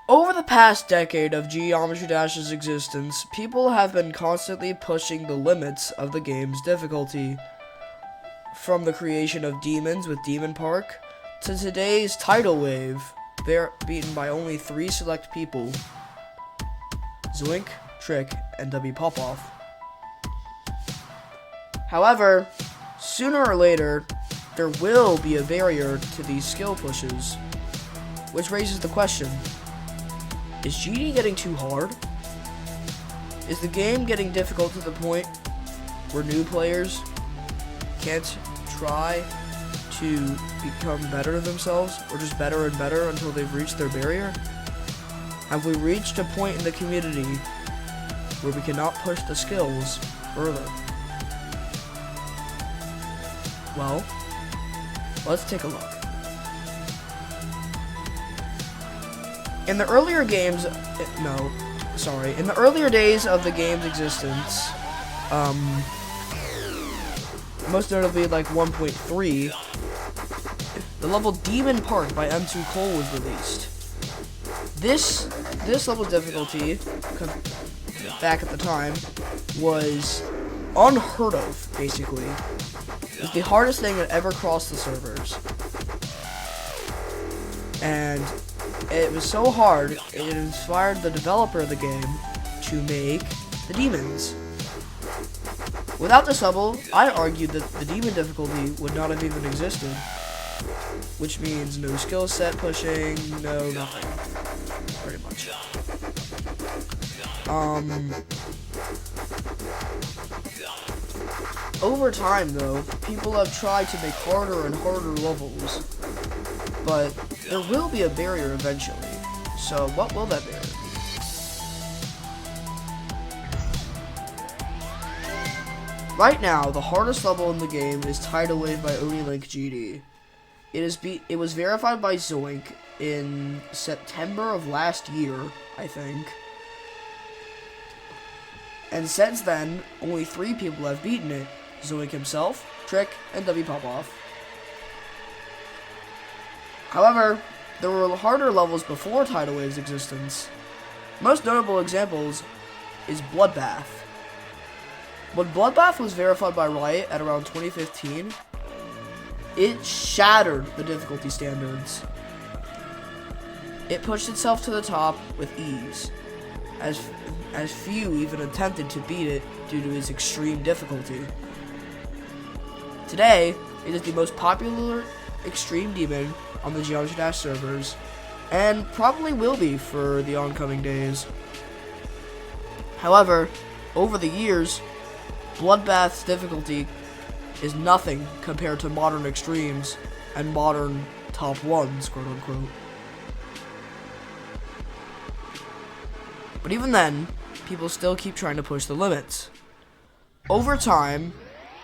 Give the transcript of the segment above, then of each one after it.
Over the past decade of Geometry Dash's existence, people have been constantly pushing the limits of the game's difficulty. From the creation of demons with Demon Park, to today's Tidal Wave, they're beaten by only 3 select people: Zoink, Trick, and W Popoff. However, sooner or later, there will be a barrier to these skill pushes, which raises the question: is GD getting too hard? Is the game getting difficult to the point where new players can't try to become better themselves, or just better and better until they've reached their barrier? Have we reached a point in the community where we cannot push the skills further? Well, let's take a look. In the earlier days of the game's existence, most notably like 1.3, the level Demon Park by M2 Cole was released. This level of difficulty, back at the time, was unheard of, basically. It was the hardest thing that ever crossed the servers. And it was so hard, it inspired the developer of the game to make the demons. Without this level, I argued that the demon difficulty would not have even existed. Which means no skill set pushing, no nothing. Pretty much. Over time, though, people have tried to make harder and harder levels, but there will be a barrier eventually. So, what will that barrier be? Right now, the hardest level in the game is Tidal Wave by OnlyLink GD. It was verified by Zoink in September of last year, I think. And since then, only 3 people have beaten it: Zoink himself, Trick, and W Popoff. However, there were harder levels before Tidal Wave's existence. Most notable examples is Bloodbath. When Bloodbath was verified by Riot at around 2015, it shattered the difficulty standards. It pushed itself to the top with ease, as few even attempted to beat it due to its extreme difficulty. Today, it is the most popular extreme demon on the Geometry Dash servers, and probably will be for the oncoming days. However, over the years, Bloodbath's difficulty is nothing compared to modern extremes and modern top ones, quote unquote. But even then, people still keep trying to push the limits. Over time,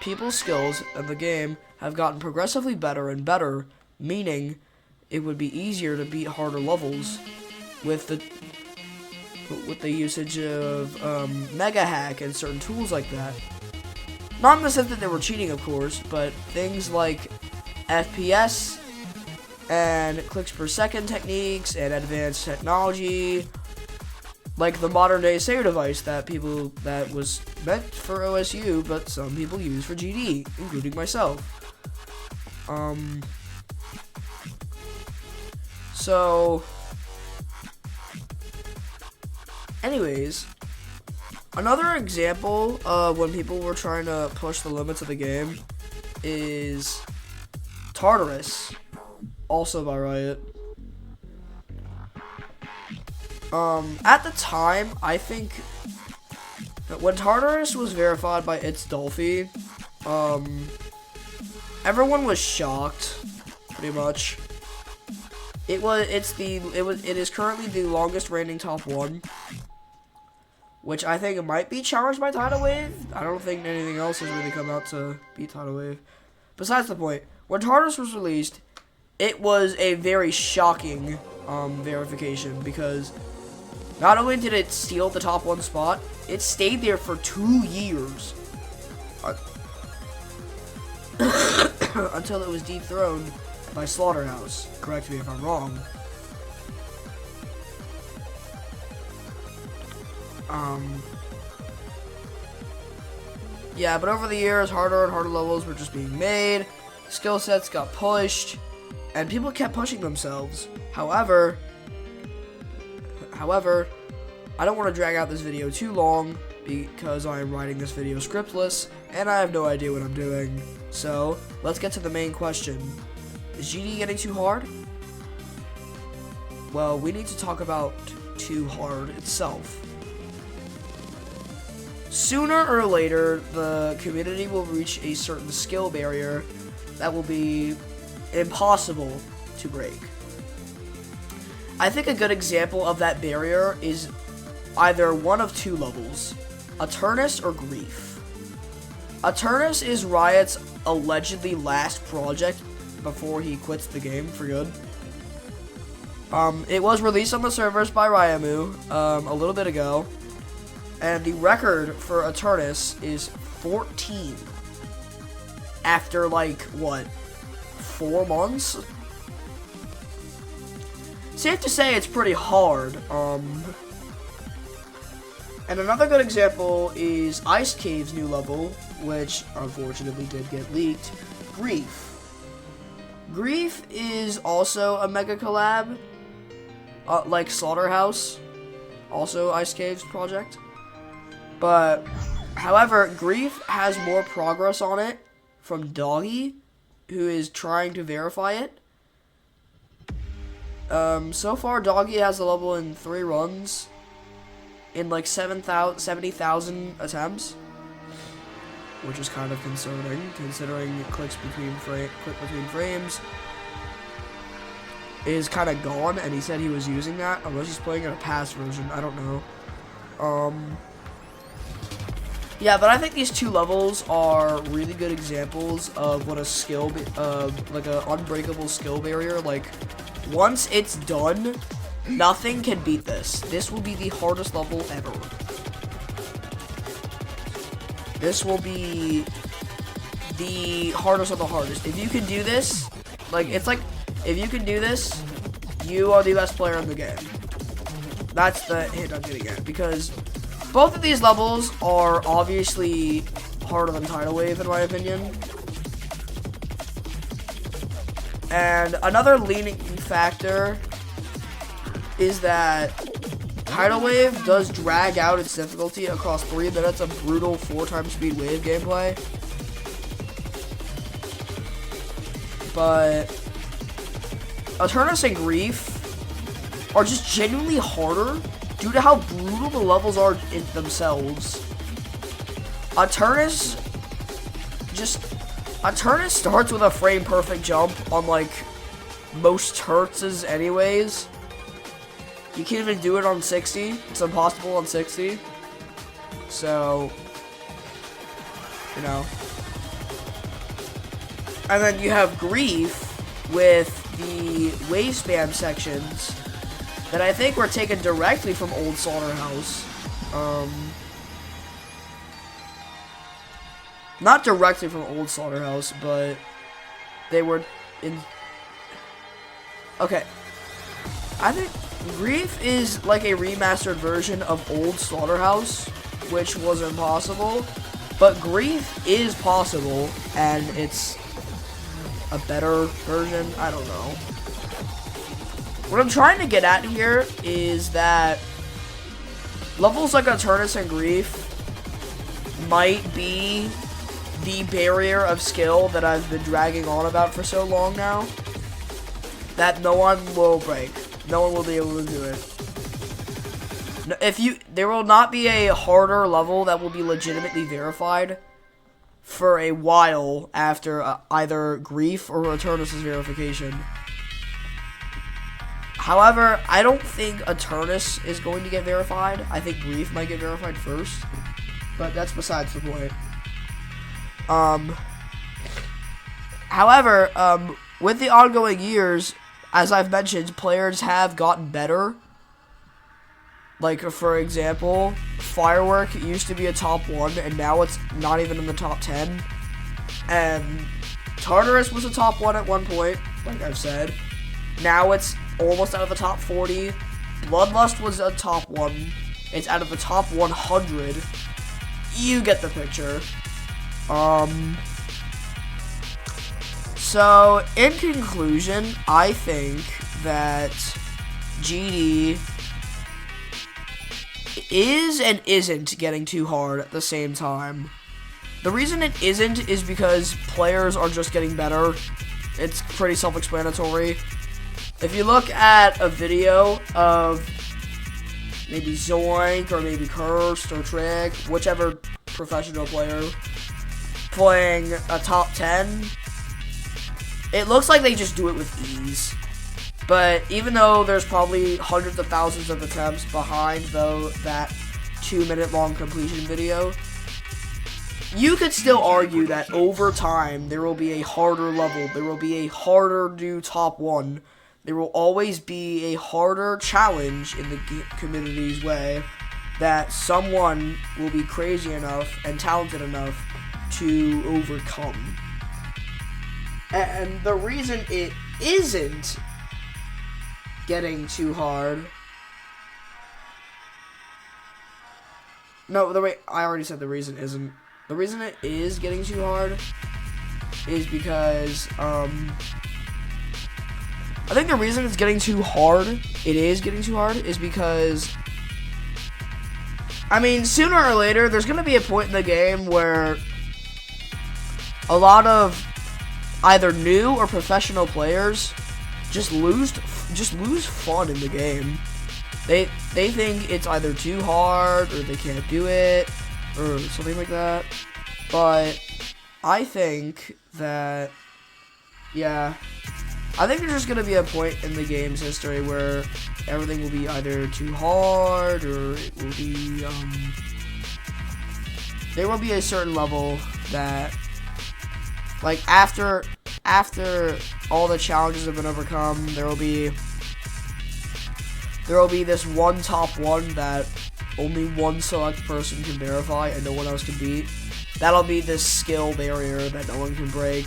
people's skills in the game have gotten progressively better and better, meaning it would be easier to beat harder levels with the usage of Mega Hack and certain tools like that. Not in the sense that they were cheating, of course, but things like FPS and clicks per second techniques and advanced technology, like the modern day save device that was meant for OSU, but some people use for GD, including myself. So, anyways, another example of when people were trying to push the limits of the game is Tartarus, also by Riot. At the time, I think that when Tartarus was verified by It's Dolphy, everyone was shocked, pretty much. It is currently the longest reigning top 1, which I think might be challenged by Tidal Wave. I don't think anything else has really come out to beat Tidal Wave. Besides the point, when Tartarus was released, it was a very shocking verification, because not only did it steal the top 1 spot, it stayed there for 2 years until it was dethroned by Slaughterhouse. Correct me if I'm wrong. Yeah, but over the years, harder and harder levels were just being made, skill sets got pushed, and people kept pushing themselves. However, I don't want to drag out this video too long because I am writing this video scriptless, and I have no idea what I'm doing. So, let's get to the main question. Is GD getting too hard? Well, we need to talk about too hard itself. Sooner or later, the community will reach a certain skill barrier that will be impossible to break. I think a good example of that barrier is either one of two levels, Eternus or Grief. Eternus is Riot's allegedly last project before he quits the game for good. It was released on the servers by Ryamu a little bit ago, and the record for Eternus is 14 after, like, what, 4 months? Safe to say it's pretty hard. And another good example is Ice Cave's new level, which unfortunately did get leaked, Grief. Grief is also a mega collab, like Slaughterhouse, also Ice Cave's project. But, however, Grief has more progress on it from Doggy, who is trying to verify it. So far, Doggy has the level in 3 runs, in like 70,000 attempts, which is kind of concerning, considering click between frames is kind of gone, and he said he was using that, unless he's playing in a past version, I don't know. Yeah, but I think these 2 levels are really good examples of what a skill, like an unbreakable skill barrier. Like, once it's done, nothing can beat this. This will be the hardest level ever. This will be the hardest of the hardest. If you can do this, like, it's like, if you can do this, you are the best player in the game. That's the hint I'm getting at, because both of these levels are obviously harder than Tidal Wave, in my opinion. And another leading factor is that Tidal Wave does drag out its difficulty across 3 minutes of brutal 4x speed wave gameplay. But Eternus and Grief are just genuinely harder due to how brutal the levels are in themselves. Eternus starts with a frame perfect jump on like most hertzes anyways. You can't even do it on 60. It's impossible on 60. So, you know. And then you have Grief with the wave spam sections that I think were taken directly from old Slaughterhouse. Not directly from old Slaughterhouse, but they were in... Okay. I think Grief is like a remastered version of old Slaughterhouse, which was impossible. But Grief is possible, and it's a better version. I don't know. What I'm trying to get at here is that levels like Eternus and Grief might be the barrier of skill that I've been dragging on about for so long now, that no one will break. No one will be able to do it. There will not be a harder level that will be legitimately verified for a while after either Grief or Eternus' verification. However, I don't think Eternus is going to get verified. I think Grief might get verified first, but that's besides the point. However, with the ongoing years, as I've mentioned, players have gotten better. Like, for example, Firework used to be a top 1, and now it's not even in the top 10. And Tartarus was a top 1 at one point, like I've said. Now it's almost out of the top 40. Bloodlust was a top 1 It's out of the top 100. You get the picture. So, in conclusion, I think that GD is and isn't getting too hard at the same time. The reason it isn't is because players are just getting better. It's pretty self-explanatory. If you look at a video of maybe Zoink or maybe Cursed or Trick, whichever professional player playing a top 10, it looks like they just do it with ease. But even though there's probably hundreds of thousands of attempts behind that 2-minute long completion video, you could still argue that over time there will be a harder level, there will be a harder new top 1, there will always be a harder challenge in the community's way that someone will be crazy enough and talented enough to overcome. And the reason it isn't getting too hard... No, I already said the reason isn't. The reason it is getting too hard is because, I think the reason it's getting too hard, is because, I mean, sooner or later, there's going to be a point in the game where a lot of either new or professional players just lose fun in the game. They think it's either too hard or they can't do it or something like that. But I think that, yeah, I think there's just gonna be a point in the game's history where everything will be either too hard or it will be there will be a certain level that, like, after all the challenges have been overcome, there will be this one top 1 that only one select person can verify and no one else can beat. That'll be this skill barrier that no one can break.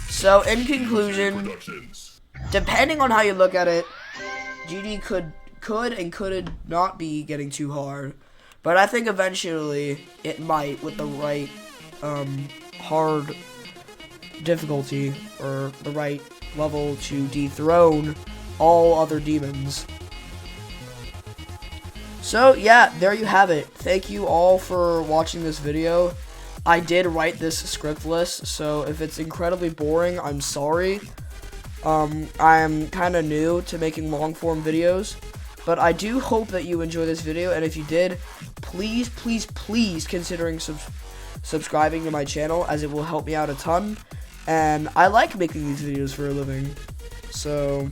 So, in conclusion, depending on how you look at it, GD could and could not be getting too hard. But I think eventually it might, with the right hard difficulty or the right level to dethrone all other demons. So yeah, there you have it. Thank you all for watching this video. I did write this script list, so if it's incredibly boring, I'm sorry. I'm kind of new to making long form videos, but I do hope that you enjoy this video, and if you did, please considering subscribing to my channel, as it will help me out a ton. And I like making these videos for a living, so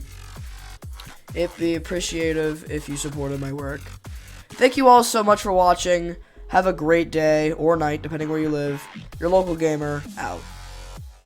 it'd be appreciative if you supported my work. Thank you all so much for watching. Have a great day or night, depending where you live. Your local gamer, out.